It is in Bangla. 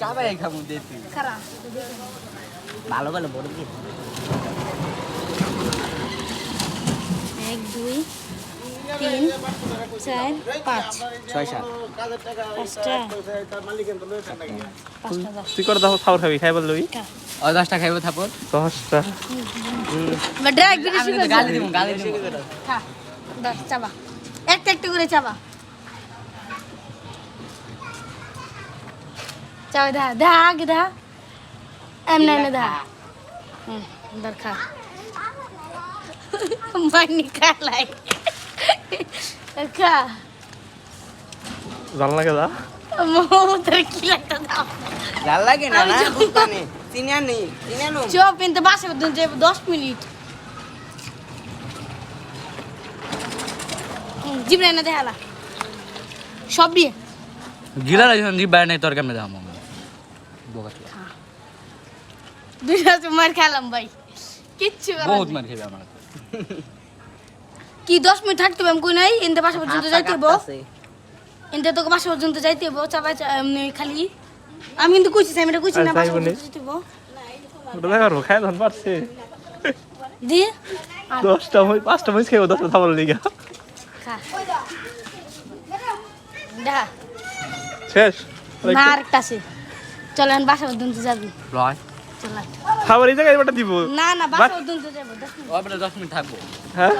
চাবাই খাবো দেখি খারাপ ভালো ভালো বড় কি 1 2 3 4 5 6 7 5টা তুই করে দাও খাবার খাবি খাই বললই ও 10টা খাইবো থাপর 10টা ডাইরেক্ট বিদেশি আমি তো গালি দিমু খা দশ চাবা একটা একটা করে চাবা চাও দা দা আগে দা এমনে এমনে দা দরখা মানি খালাই খা জাল লাগে দা মোদের কি লাগতা দাও লাল লাগে না না বুঝতানি চিনিয়া নেই চিনিয়া নো চপ কিন্তু বাসে যে 10 মিনিট জিবরে না দেখালা সব দিয়ে গিলা লাগন জি বাইরে নাই তোর কেমনে দাম বগা দুইটা মার খেলাম ভাই কিচ্ছু বহুত মার খাইবে আমার কি 10 মিনিট থাকতে হবে কই নাই ইনতে বাসা পর্যন্ত যাইতে হবে ইনতে তো বাসা পর্যন্ত যাইতে হবে চাবা এমনি খালি আমি কিন্তু কইছি আমি কইছি না বাসা পর্যন্ত যাইতে হবে ওটা দেখার খাই ধন পারছে দি 10টা মই 5টা মই খাইবো 10টা খাবার লিগা খা দা শেষ মার কাছে চলেন বাসা পর্যন্ত যাবি লয় চল খাবার এই জায়গায় এটা দিব না না বাসা পর্যন্ত যাবো 10 মিনিট ওই 10 মিনিট থাকবো হ্যাঁ